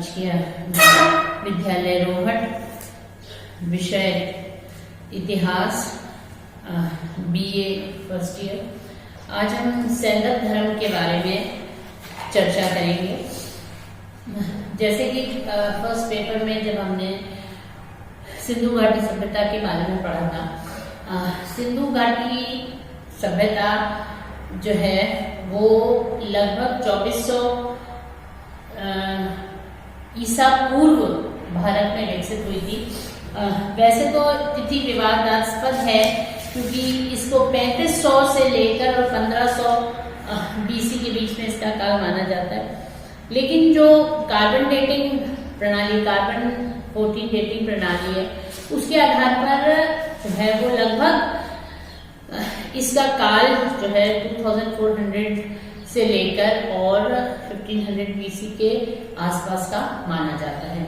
राजकीय विद्यालय रोहट, विषय इतिहास, बीए फर्स्ट ईयर। आज हम सैंदव धर्म के बारे में चर्चा करेंगे। जैसे कि फर्स्ट पेपर में जब हमने सिंधु घाटी सभ्यता के बारे में पढ़ा था, सिंधु घाटी सभ्यता जो है वो लगभग 2400 ईसा पूर्व भारत में विकसित हुई थी। वैसे तो तिथि विवादास्पद है क्योंकि इसको 3500 से लेकर और 1500 बीसी के बीच में इसका काल माना जाता है। लेकिन जो कार्बन डेटिंग प्रणाली, कार्बन 14 डेटिंग प्रणाली है, उसके आधार पर जो है वो लगभग इसका काल जो है 2400 से लेकर और 1500 बीसी के आसपास का माना जाता है।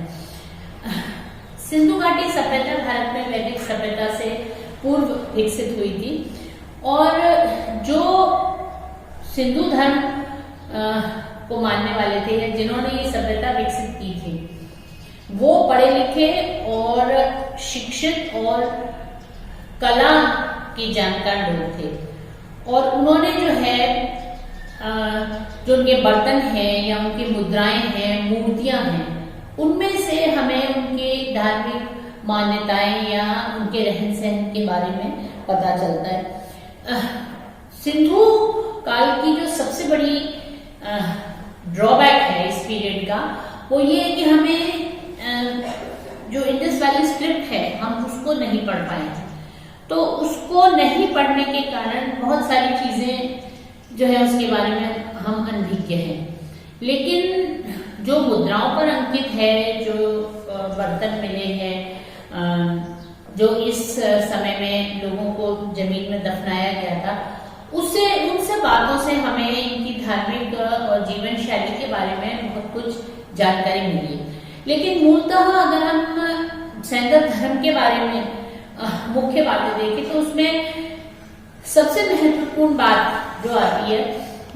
सिंधु घाटी सभ्यता भारत में वैदिक सभ्यता से पूर्व विकसित हुई थी और जो सिंधु धर्म को मानने वाले थे या जिन्होंने ये सभ्यता विकसित की थी, वो पढ़े लिखे और शिक्षित और कला के जानकार लोग थे। और उन्होंने जो है जो उनके बर्तन हैं या उनकी मुद्राएं हैं, मूर्तियां हैं, उनमें से हमें उनकी धार्मिक मान्यताएं या उनके रहन सहन के बारे में पता चलता है। सिंधु काल की जो सबसे बड़ी ड्रॉबैक है इस पीरियड का, वो ये है कि हमें जो इंडस वैली स्क्रिप्ट है हम उसको नहीं पढ़ पाए थे। तो उसको नहीं पढ़ने के कारण बहुत सारी चीजें जो है उसके बारे में हम अनभिज्ञ हैं। लेकिन जो मुद्राओं पर अंकित है, जो बर्तन मिले हैं, जो इस समय में लोगों को जमीन में दफनाया गया था, उससे उन सब बातों से हमें इनकी धार्मिक और जीवन शैली के बारे में बहुत कुछ जानकारी मिली है। लेकिन मूलतः अगर हम सैंदव धर्म के बारे में मुख्य बातें देखें तो उसमें सबसे महत्वपूर्ण बात जो आती है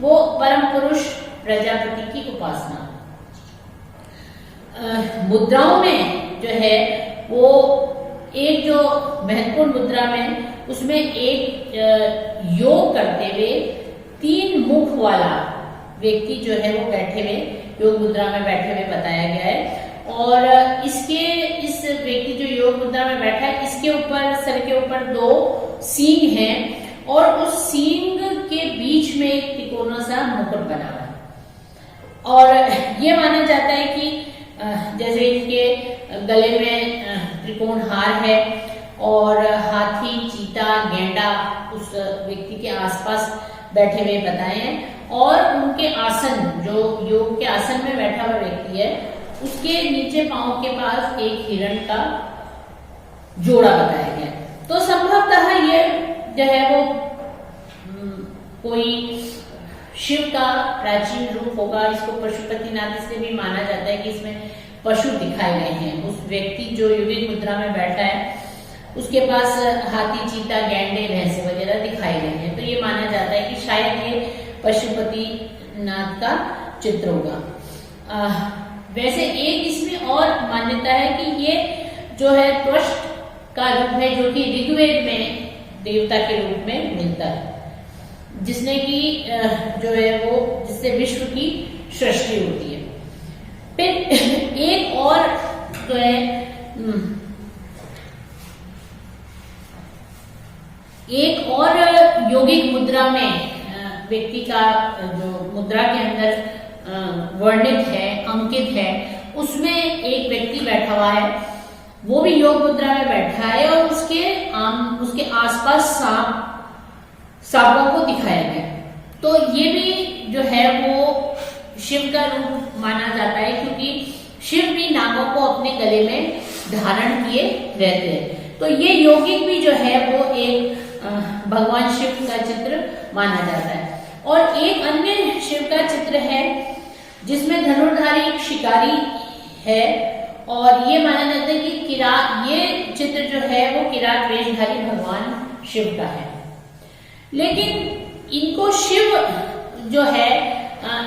वो परम पुरुष प्रजापति की उपासना। मुद्राओं में जो है वो एक जो महत्वपूर्ण मुद्रा में उसमें एक योग करते हुए 3 मुख वाला व्यक्ति जो है वो बैठे हुए योग मुद्रा में बैठे हुए बताया गया है। और इस व्यक्ति जो योग मुद्रा में बैठा है, इसके ऊपर, सर के ऊपर 2 सींग हैं और उस सींग के बीच में एक त्रिकोण सा मुकुट बना हुआ है। और ये माना जाता है कि जैसे इनके गले में त्रिकोण हार है और हाथी, चीता, गेंडा उस व्यक्ति के आसपास बैठे हुए बताए हैं। और उनके आसन, जो योग के आसन में बैठा हुआ व्यक्ति है, उसके नीचे पांव के पास एक हिरण का जोड़ा बताया गया। तो संभवतः ये जो है वो कोई शिव का प्राचीन रूप होगा। इसको पशुपतिनाथ इसलिए भी माना जाता है कि इसमें पशु दिखाए गए हैं। उस व्यक्ति जो योगिक मुद्रा में बैठा है उसके पास हाथी, चीता, गैंडे, भैंसे वगैरह दिखाए गए हैं। तो ये माना जाता है कि शायद ये पशुपतिनाथ का चित्र होगा। वैसे एक इसमें और मान्यता है कि ये जो है त्वष्ट का रूप है, जो कि ऋग्वेद में देवता के रूप में मिलता है, जिसने की जो है वो जिससे विश्व की सृष्टि होती है। फिर एक और जो है एक और योगिक मुद्रा में व्यक्ति का जो मुद्रा के अंदर वर्णित है, अंकित है, उसमें एक व्यक्ति बैठा हुआ है, वो भी योग मुद्रा में बैठा है और उसके आसपास सांपों को दिखाया गया। तो ये भी जो है वो शिव का रूप माना जाता है क्योंकि शिव भी नागों को अपने गले में धारण किए रहते हैं। तो ये यौगिक भी जो है वो एक भगवान शिव का चित्र माना जाता है। और एक अन्य शिव का चित्र है जिसमें धनुर्धारी एक शिकारी है और ये माना जाता है कि किरात, ये चित्र जो है वो किरात वेशधारी भगवान शिव का है। लेकिन इनको शिव जो है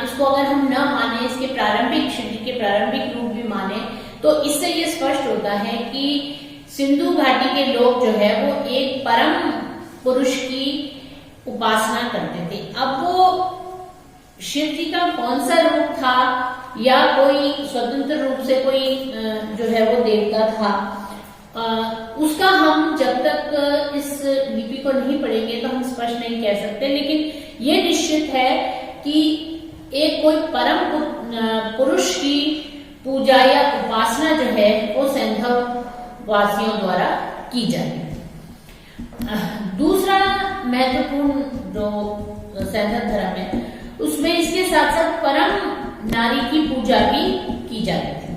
इसको अगर हम न माने, इसके प्रारंभिक, शिव जी के प्रारंभिक रूप भी माने तो इससे ये स्पष्ट होता है कि सिंधु घाटी के लोग जो है वो एक परम पुरुष की उपासना करते थे। अब वो शिव जी का कौन सा रूप था या कोई स्वतंत्र रूप से कोई जो है वो देवता था, उसका हम जब तक इस लिपि को नहीं पढ़ेंगे तो हम स्पष्ट नहीं कह सकते। लेकिन ये निश्चित है कि एक कोई परम पुरुष की पूजा या उपासना जो है वो सैंधव वासियों द्वारा की जाती है। दूसरा महत्वपूर्ण जो सैंधव धर्म है उसमें इसके साथ साथ परम नारी की पूजा भी की जाती थी।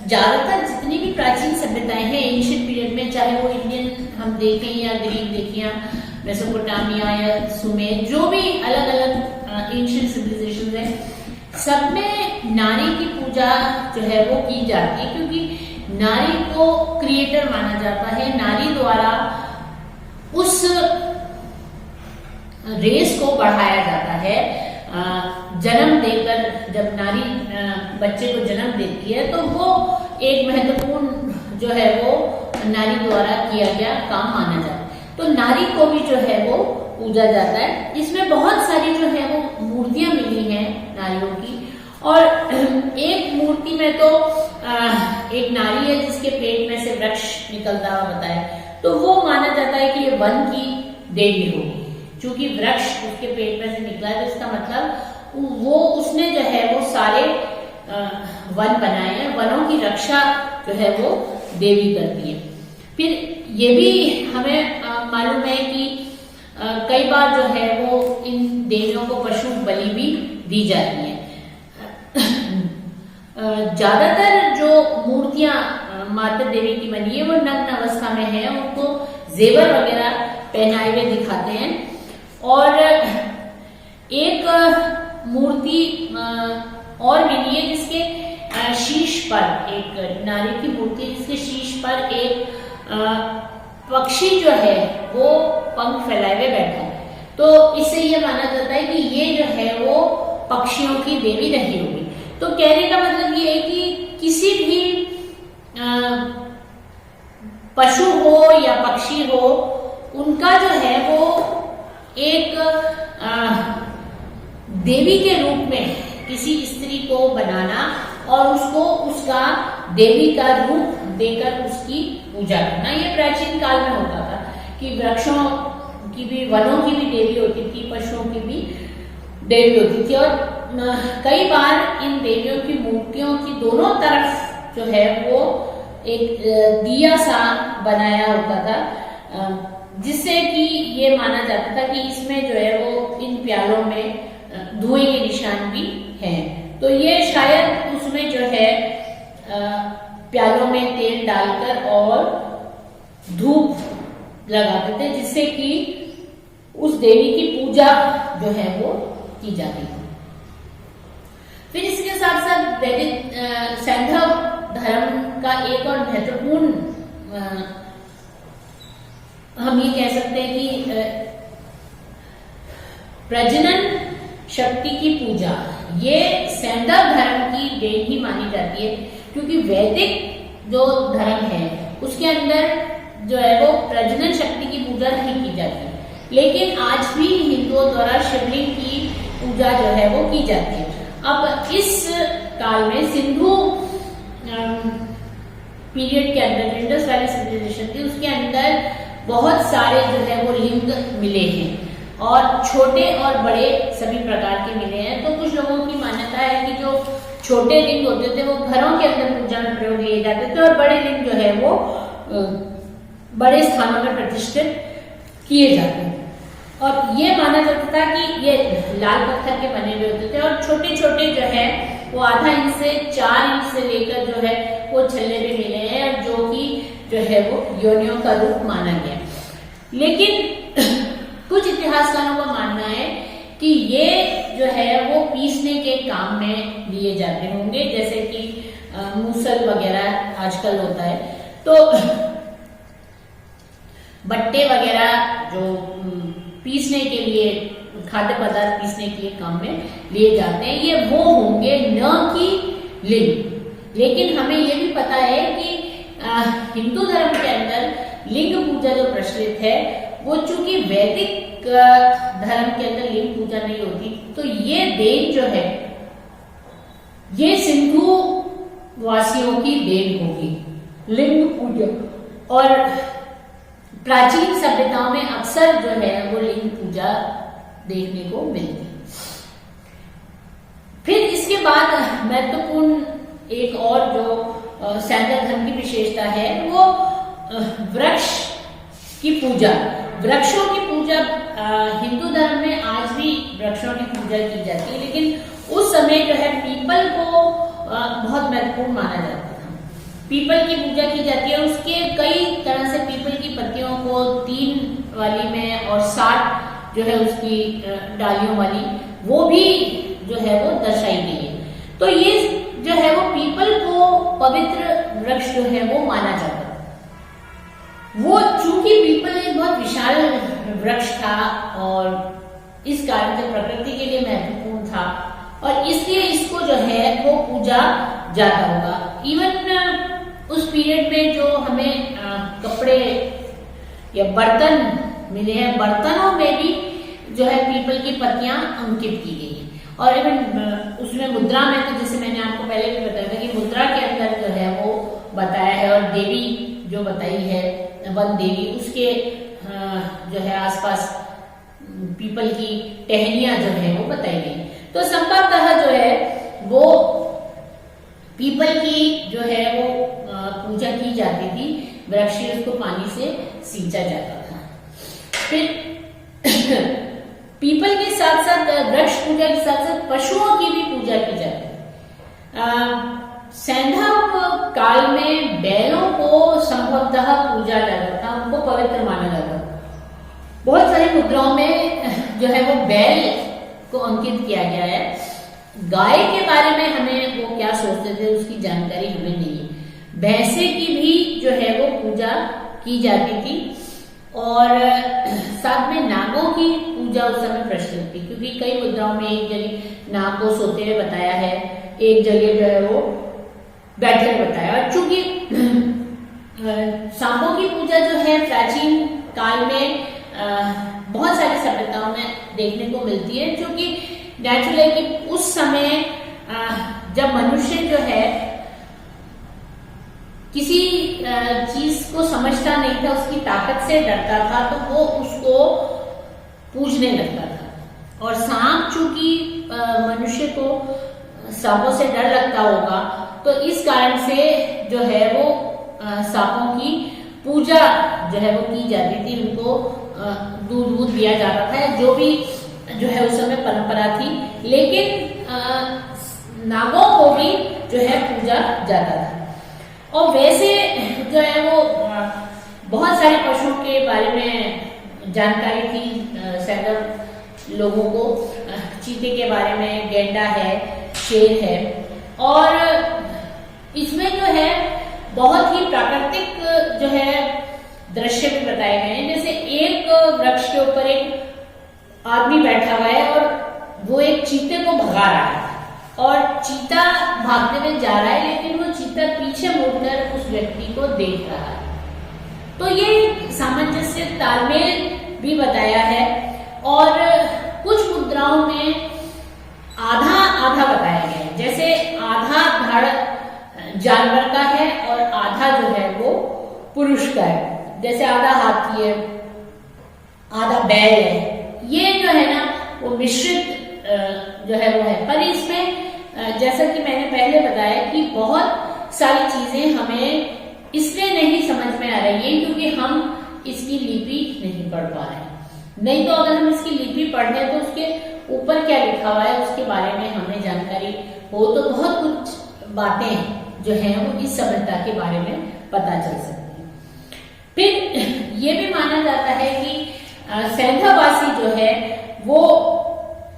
ज्यादातर जितनी भी प्राचीन सभ्यताएं हैं एंशिएंट पीरियड में, चाहे वो इंडियन हम देखें या ग्रीक देखें या मेसोपोटामिया या सुमेर, जो भी अलग अलग एंशिएंट सिविलाइजेशन है, सब में नारी की पूजा जो है वो की जाती है, क्योंकि नारी को क्रिएटर माना जाता है। नारी द्वारा उस रेस को बढ़ाया जाता है। जन्म देकर जब नारी बच्चे को जन्म देती है तो वो एक महत्वपूर्ण जो है वो नारी द्वारा किया गया काम माना जाता है। तो नारी को भी जो है वो पूजा जाता है। इसमें बहुत सारी जो है वो मूर्तियां मिली हैं नारियों की, और एक मूर्ति में तो एक नारी है जिसके पेट में से वृक्ष निकलता हुआ बताया, तो वो माना जाता है कि ये वन की देवी होगी। चूंकि वृक्ष उसके पेट में से निकला है तो इसका मतलब वो उसने जो है वो सारे वन बनाए हैं, वनों की रक्षा जो है वो देवी करती है। फिर ये भी हमें मालूम है कि कई बार जो है वो इन देवियों को पशु बलि भी दी जाती है। ज्यादातर जो मूर्तियां माता देवी की बनी है वो नग्न अवस्था में है, उनको जेवर वगैरह पहनाए हुए दिखाते हैं। और एक मूर्ति और मिली है जिसके शीश पर, एक नारी की मूर्ति जिसके शीश पर एक पक्षी जो है वो पंख फैलाए हुए बैठा है। तो इससे ये माना जाता है कि ये जो है वो पक्षियों की देवी रही होगी। तो कहने का मतलब ये है कि किसी भी पशु हो या पक्षी हो, उनका जो है वो एक देवी के रूप में किसी स्त्री को बनाना और उसको उसका देवी का रूप देकर उसकी पूजा करना, ये प्राचीन काल में होता था कि वृक्षों की भी, वनों की भी देवी होती थी, पशुओं की भी देवी होती थी। और कई बार इन देवियों की मूर्तियों की दोनों तरफ जो है वो एक दिया सा बनाया होता था, जिससे कि ये माना जाता था कि इसमें जो है वो इन प्यालों में धुएं के निशान भी हैं। तो ये शायद उसमें जो है प्यालों में तेल डालकर और धूप लगाते थे, जिससे कि उस देवी की पूजा जो है वो की जाती थी। फिर इसके साथ साथ वैदिक सैंधव धर्म का एक और महत्वपूर्ण हम ये कह सकते हैं कि प्रजनन शक्ति की पूजा, ये सैंधव धर्म की देन ही मानी जाती है, क्योंकि वैदिक जो धर्म है उसके अंदर जो है वो प्रजनन शक्ति की पूजा नहीं की जाती, लेकिन आज भी हिंदुओं द्वारा शिवलिंग की पूजा जो है वो की जाती है। अब इस काल में सिंधु पीरियड के अंदर, इंडस वैली सिविलाइजेशन थी, उसके अंदर बहुत सारे जो है वो लिंग मिले हैं और छोटे और बड़े सभी प्रकार के मिले हैं। तो कुछ लोगों की मान्यता है कि जो छोटे लिंग होते थे वो घरों के अंदर पूजा में प्रयोग किए जाते थे और बड़े लिंग जो है वो बड़े स्थानों में प्रतिष्ठित किए जाते हैं। और ये माना जाता था कि ये लाल पत्थर के बने हुए होते थे और छोटे छोटे जो है वो आधा इंच से 4 इंच से लेकर जो है वो छल्ले भी मिले हैं, और जो कि जो है वो योनियों का रूप माना गया। लेकिन कुछ इतिहासकारों का मानना है कि ये जो है वो पीसने के काम में लिए जाते होंगे, जैसे कि मूसल वगैरह आजकल होता है, तो बट्टे वगैरह जो पीसने के लिए, खाद्य पदार्थ पीसने के लिए काम में लिए जाते हैं, ये वो होंगे न कि लिंग। लेकिन हमें ये भी पता है कि हिंदू धर्म के अंदर लिंग पूजा जो प्रचलित है वो चूंकि वैदिक धर्म के अंदर लिंग पूजा नहीं होती, तो ये देन जो है ये सिंधु वासियों की देन होगी लिंग पूजा। और प्राचीन सभ्यताओं में अक्सर जो है वो लिंग पूजा देखने को मिलती। फिर इसके बाद महत्वपूर्ण एक और जो सैंधव धर्म की विशेषता है वो वृक्ष की पूजा। वृक्षों की पूजा हिंदू धर्म में आज भी वृक्षों की पूजा की जाती है, लेकिन उस समय जो है पीपल को बहुत महत्वपूर्ण माना जाता था। पीपल की पूजा की जाती है, उसके कई तरह से पीपल की पत्तियों को 3 वाली में और 60 जो है उसकी डालियों वाली वो भी जो है वो दर्शाई गई है। तो ये जो है वो पीपल को पवित्र वृक्ष जो है वो माना जाता है। वो चूंकि पीपल एक बहुत विशाल वृक्ष था और इस कारण से प्रकृति के लिए महत्वपूर्ण था और इसलिए इसको जो है वो पूजा जाता होगा। इवन उस पीरियड में जो हमें कपड़े या बर्तन मिले हैं, बर्तनों में भी जो है पीपल की पत्तियां अंकित की गई है। और इवन उसमें मुद्रा में तो जैसे मैंने आपको पहले भी बताया था कि मुद्रा के अंदर जो है वो बताया है, और देवी जो बताई है वन देवी, उसके जो है आसपास पीपल की टहनियां जो है वो बताई गई। तो संभवतः जो है वो पीपल की जो है वो पूजा की जाती थी, वृक्ष उसको पानी से सींचा जाता था। फिर पीपल के साथ साथ वृक्ष पूजा के साथ साथ पशुओं की भी पूजा की जाती है। सैंधव काल में बैलों को संभवतः पूजा जाता था, उनको पवित्र माना जाता था। बहुत सारी मुद्राओं में जो है वो बैल को अंकित किया गया है। गाय के बारे में हमें वो क्या सोचते थे उसकी जानकारी हमें नहीं है। भैंसे की भी जो है वो पूजा की जाती थी और साथ में नागों की पूजा उस समय प्रचलित थी, क्योंकि कई मुद्राओं में एक जगह नाग को सोते हुए बताया है, एक जगह जो है वो बैठे हुए बताया। और चूंकि सांपों की पूजा जो है प्राचीन काल में बहुत सारी सभ्यताओं में देखने को मिलती है, क्योंकि नेचुरल है कि उस समय जब मनुष्य जो है किसी चीज को समझता नहीं था, उसकी ताकत से डरता था, तो वो उसको पूजने लगता था। और सांप चूंकि मनुष्य को सांपों से डर लगता होगा, तो इस कारण से जो है वो सांपों की पूजा जो है वो की जाती थी, उनको दूध दिया जाता था, जो भी जो है उस समय परंपरा थी। लेकिन नागों को भी जो है पूजा जाता था। और वैसे जो है वो बहुत सारे पशुओं के बारे में जानकारी थी सैंधव लोगों को। चीते के बारे में, गेंडा है, शेर है, और इसमें जो है बहुत ही प्राकृतिक जो है दृश्य भी बताए गए हैं। जैसे एक वृक्ष के ऊपर एक आदमी बैठा हुआ है और वो एक चीते को भगा रहा है, और चीता भागते हुए जा रहा है, लेकिन वो चीता पीछे मुड़कर उस व्यक्ति को देख रहा है। तो ये सामंजस्य तालमेल भी बताया है। और कुछ मुद्राओं में आधा आधा बताया गया है, जैसे आधा धड़ जानवर का है और आधा जो है वो पुरुष का है। जैसे आधा हाथी है, आधा बैल है, ये जो है ना वो मिश्रित जो है वो है। पर इसमें जैसा कि मैंने पहले बताया कि बहुत सारी चीजें हमें इसलिए नहीं समझ में आ रही है क्योंकि हम इसकी लिपि नहीं पढ़ पा रहे हैं। नहीं तो अगर हम इसकी लिपि पढ़ लें तो उसके ऊपर क्या लिखा हुआ है उसके बारे में हमें जानकारी हो, तो बहुत कुछ बातें जो है वो इस सभ्यता के बारे में पता चल सकती है। फिर ये भी माना जाता है कि सैंधववासी जो है वो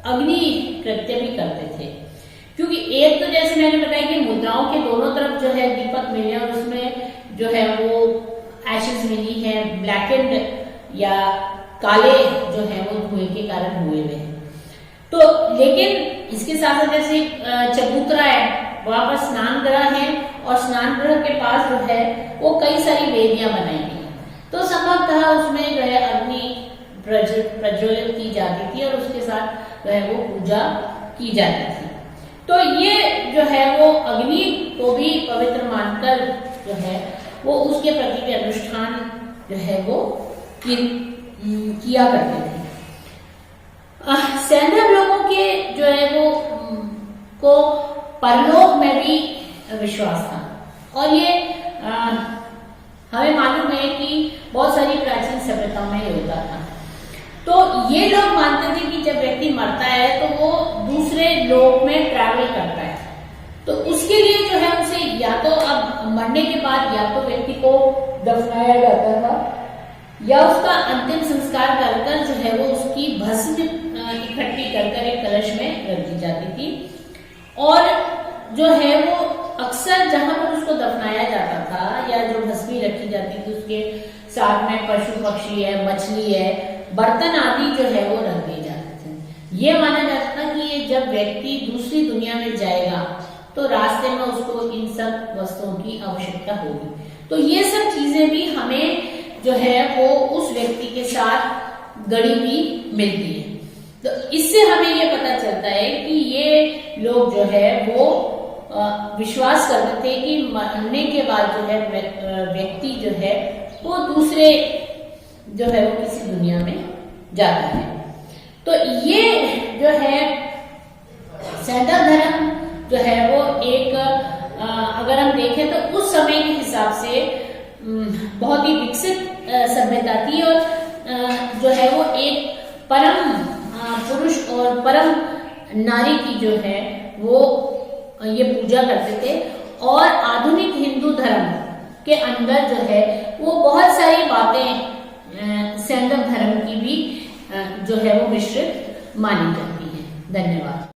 अग्नि कृत्य भी करते थे, क्योंकि एक तो जैसे मैंने बताया कि मुद्राओं के दोनों तरफ जो है दीपक मिले और उसमें जो है वो एशेस मिली है, ब्लैकेंड या काले जो है वो धुएं के कारण हुए हुए हैं। तो लेकिन इसके साथ साथ जैसे चबूतरा है, वहां पर स्नान गृह है और स्नान गृह के पास जो है वो कई सारी वेदियां बनाई गई हैं। तो संभवतः उसमें जो है अग्नि प्रज्वलित की जाती थी और उसके साथ जो है वो पूजा की जाती थी। तो ये जो है वो अग्नि को भी पवित्र मानकर जो है वो उसके प्रति भी अनुष्ठान जो है वो किया करते थे। सैंधव लोगों के जो है वो को परलोक में भी विश्वास था और ये हमें मालूम है कि बहुत सारी प्राचीन सभ्यताओं में ये होता था। तो ये लोग मानते थे कि जब व्यक्ति मरता है तो वो दूसरे लोक में ट्रैवल करता है, तो उसके लिए जो है उसे या तो अब मरने के बाद या तो व्यक्ति को दफनाया जाता था या उसका अंतिम संस्कार कर जो है वो उसकी भस्म इकट्ठी कर एक कलश में रख दी जाती थी और जो है वो अक्सर जहां पर उसको दफनाया जाता था या जो भस्मी रखी जाती थी उसके साथ में पशु पक्षी है, मछली है, बर्तन आदि जो है वो रख दिए जाते थे। ये माना जाता था कि ये जब व्यक्ति दूसरी दुनिया में जाएगा तो रास्ते में उसको इन सब वस्तुओं की आवश्यकता होगी। तो ये सब चीजें भी हमें जो है वो उस व्यक्ति के साथ गड़ी हुई मिलती है। तो इससे हमें ये पता चलता है कि ये लोग जो है वो विश्वास करते थे कि मरने के बाद जो है व्यक्ति जो है वो दूसरे जो है वो किसी दुनिया में जाता है। तो ये जो है सैंधव धर्म जो है वो एक अगर हम देखें तो उस समय के हिसाब से बहुत ही विकसित सभ्यता थी और जो है वो एक परम पुरुष और परम नारी की जो है वो ये पूजा करते थे और आधुनिक हिंदू धर्म के अंदर जो है वो बहुत सारी बातें सैंधव धर्म की भी जो है वो मिश्रित मानी जाती है। धन्यवाद।